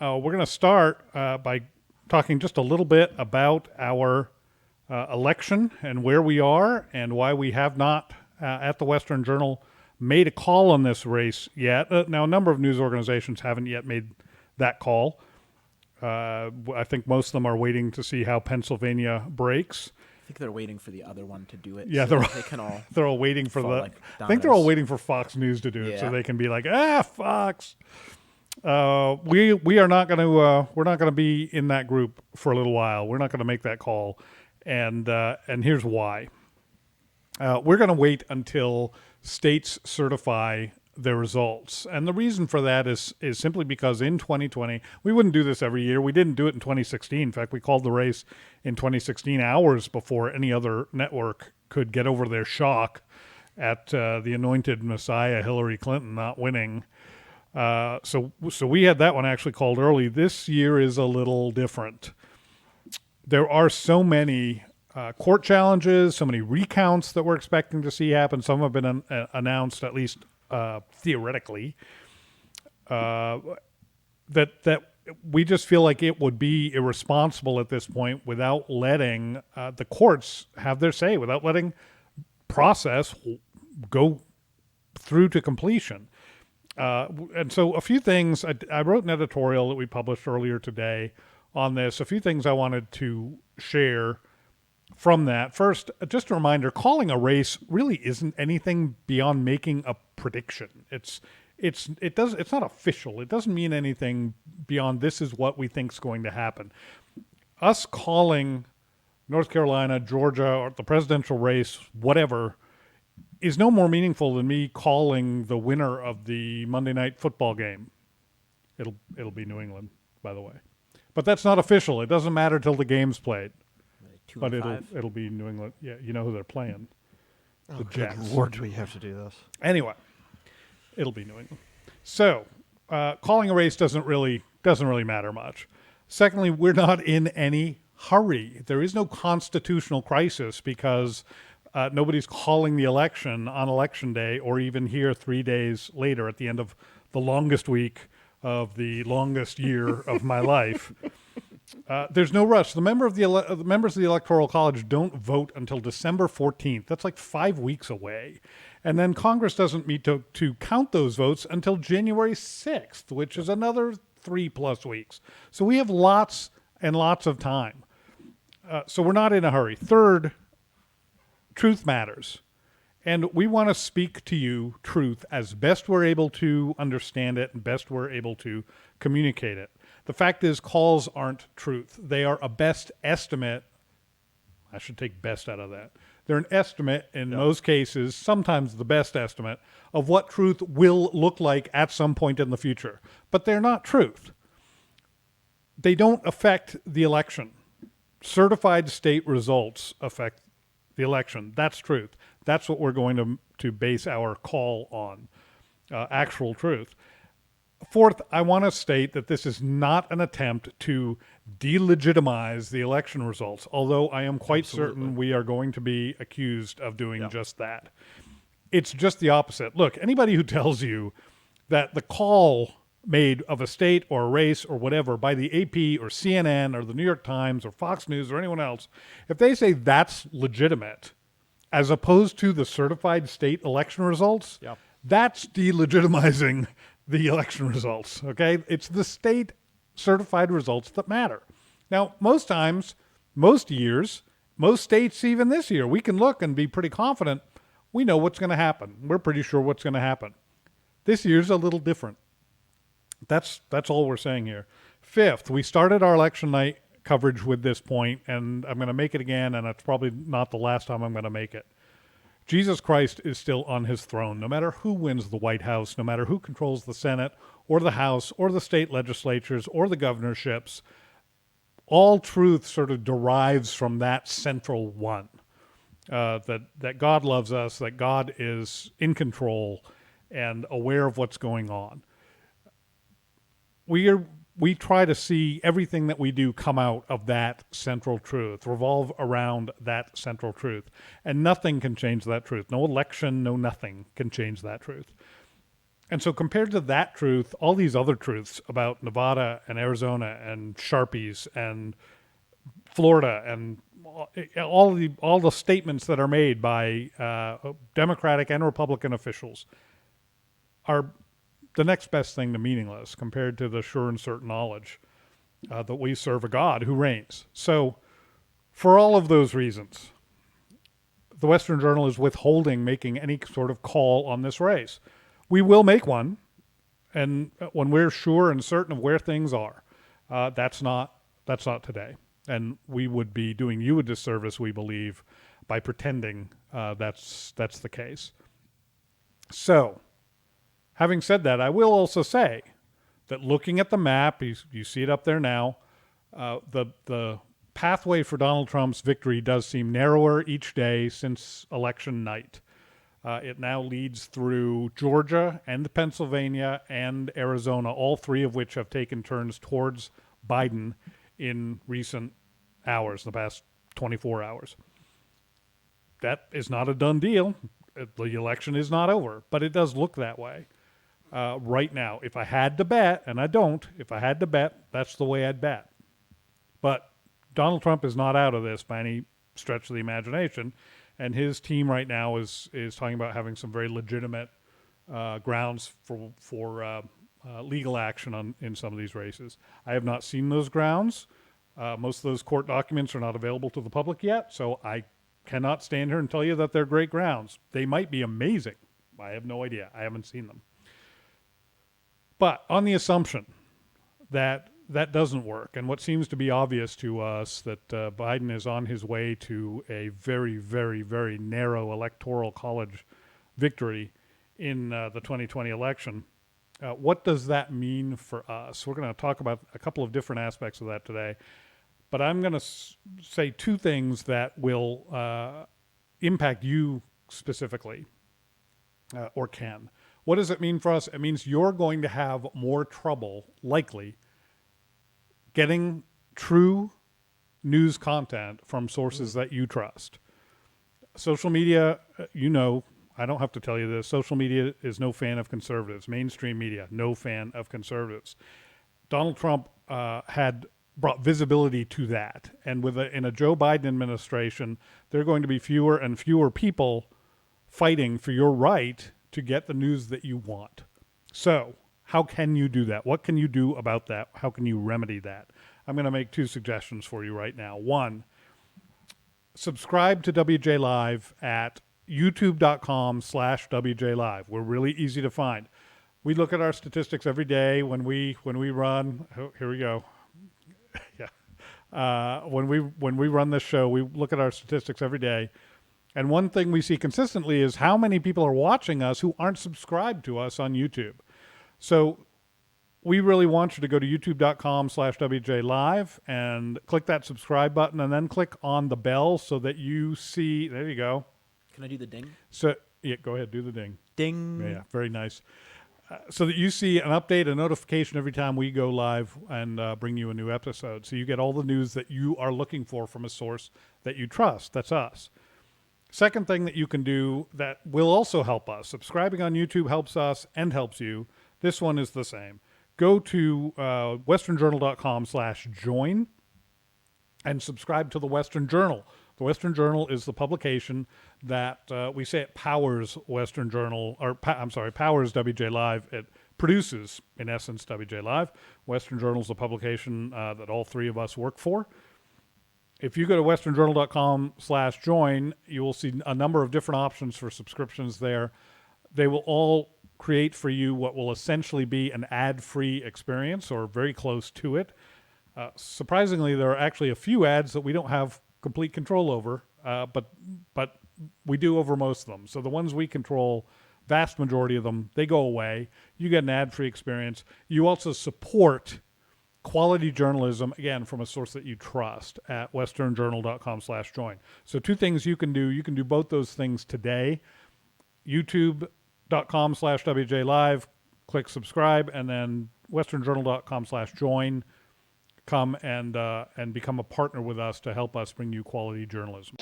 We're going to start by talking just a little bit about our election and where we are and why we have not, at the Western Journal, made a call on this race yet. Now, a number of news organizations haven't yet made that call. I think most of them are waiting to see how Pennsylvania breaks. I think they're waiting for the other one to do it. Yeah, so they can all they're all waiting for fall like I think they're all dominoes. waiting for Fox News to do it, so Yeah. they can be like, Fox. We are not going to we're not going to be in that group for a little while. We're not going to make that call, and here's why. We're going to wait until states certify their results, and the reason for that is simply because in 2020 we wouldn't do this every year. We didn't do it in 2016. In fact, we called the race in 2016 hours before any other network could get over their shock at the anointed Messiah Hillary Clinton not winning. So we had that one actually called early. This year is a little different. There are so many court challenges, so many recounts that we're expecting to see happen. Some have been announced, at least theoretically. That we just feel like it would be irresponsible at this point without letting the courts have their say, without letting process go through to completion. And so a few things, I wrote an editorial that we published earlier today on this. A few things I wanted to share from that. First, just a reminder, calling a race really isn't anything beyond making a prediction. It's not official. It doesn't mean anything beyond this is what we think is going to happen. Us calling North Carolina, Georgia, or the presidential race, whatever, is no more meaningful than me calling the winner of the Monday night football game. It'll be New England, by the way. But that's not official. It doesn't matter till the game's played. But it'll be New England. Yeah, you know who they're playing. The Jets. Good Lord, do we have to do this? Anyway, it'll be New England. So, calling a race doesn't really matter much. Secondly, we're not in any hurry. There is no constitutional crisis because nobody's calling the election on election day or even here 3 days later at the end of the longest week of the longest year of my life. There's no rush. The members of the Electoral College don't vote until December 14th. That's like 5 weeks away. And then Congress doesn't meet to count those votes until January 6th, which is another 3+ weeks. So we have lots and lots of time. So we're not in a hurry. Third, truth matters. And we want to speak to you truth as best we're able to understand it and best we're able to communicate it. The fact is, calls aren't truth. They are a best estimate. I should take best out of that. They're an estimate in most cases, sometimes the best estimate, of what truth will look like at some point in the future. But they're not truth. They don't affect the election. Certified state results affect the election. That's truth. That's what we're going to base our call on, actual truth. Fourth, I want to state that this is not an attempt to delegitimize the election results, although I am quite certain we are going to be accused of doing just that. It's just the opposite. Look, anybody who tells you that the call made of a state or a race or whatever by the AP or CNN or the New York Times or Fox News or anyone else, if they say that's legitimate as opposed to the certified state election results, that's delegitimizing the election results, okay? It's the state certified results that matter. Now, most times, most years, most states, even this year, we can look and be pretty confident we know what's going to happen. We're pretty sure what's going to happen. This year's a little different. That's all we're saying here. Fifth, we started our election night coverage with this point, and I'm going to make it again, and it's probably not the last time I'm going to make it. Jesus Christ is still on his throne, no matter who wins the White House, no matter who controls the Senate or the House or the state legislatures or the governorships. All truth sort of derives from that central one, that God loves us, that God is in control and aware of what's going on. We try to see everything that we do come out of that central truth, revolve around that central truth. And nothing can change that truth. No election, no nothing can change that truth. And so compared to that truth, all these other truths about Nevada and Arizona and Sharpies and Florida and all the statements that are made by Democratic and Republican officials are the next best thing to meaningless compared to the sure and certain knowledge that we serve a God who reigns. So, for all of those reasons, the Western Journal is withholding making any sort of call on this race. We will make one, and when we're sure and certain of where things are, that's not today, and we would be doing you a disservice, we believe, by pretending that's the case. So, having said that, I will also say that looking at the map, you see it up there now, the pathway for Donald Trump's victory does seem narrower each day since election night. It now leads through Georgia and Pennsylvania and Arizona, all three of which have taken turns towards Biden in recent hours, the past 24 hours. That is not a done deal. The election is not over, but it does look that way right now. If I had to bet, and I don't, if I had to bet, that's the way I'd bet. But Donald Trump is not out of this by any stretch of the imagination, and his team right now is talking about having some very legitimate grounds for legal action in some of these races. I have not seen those grounds. Most of those court documents are not available to the public yet, so I cannot stand here and tell you that they're great grounds. They might be amazing. I have no idea. I haven't seen them. But on the assumption that that doesn't work, and what seems to be obvious to us that Biden is on his way to a very, very, very narrow electoral college victory in the 2020 election, what does that mean for us? We're going to talk about a couple of different aspects of that today, but I'm going to say two things that will impact you specifically, or can. What does it mean for us? It means you're going to have more trouble, likely, getting true news content from sources that you trust. Social media, I don't have to tell you this. Social media is no fan of conservatives. Mainstream media, no fan of conservatives. Donald Trump had brought visibility to that. And in a Joe Biden administration, there are going to be fewer and fewer people fighting for your right to get the news that you want. So, how can you do that? What can you do about that? How can you remedy that? I'm going to make two suggestions for you right now. One, subscribe to WJ Live at youtube.com/WJ Live. We're really easy to find. We look at our statistics every day when we run. Oh, here we go. Yeah. When we run this show, we look at our statistics every day. And one thing we see consistently is how many people are watching us who aren't subscribed to us on YouTube. So we really want you to go to youtube.com/WJ Live and click that subscribe button and then click on the bell so that you see, there you go. Can I do the ding? So, yeah, go ahead, do the ding. Ding. Yeah, very nice. So that you see an update, a notification every time we go live and bring you a new episode. So you get all the news that you are looking for from a source that you trust. That's us. Second thing that you can do that will also help us. Subscribing on YouTube helps us and helps you. This one is the same. Go to westernjournal.com/join and subscribe to the Western Journal. The Western Journal is the publication that we say it powers Western Journal, powers WJ Live. It produces, in essence, WJ Live. Western Journal is a publication that all three of us work for. If you go to westernjournal.com/join, you will see a number of different options for subscriptions there. They will all create for you what will essentially be an ad-free experience or very close to it. Surprisingly, there are actually a few ads that we don't have complete control over, but we do over most of them. So the ones we control, vast majority of them, they go away. You get an ad-free experience. You also support quality journalism, again, from a source that you trust at westernjournal.com/join. So two things you can do. You can do both those things today. youtube.com/WJ Live, click subscribe, and then westernjournal.com/join. Come and become a partner with us to help us bring you quality journalism.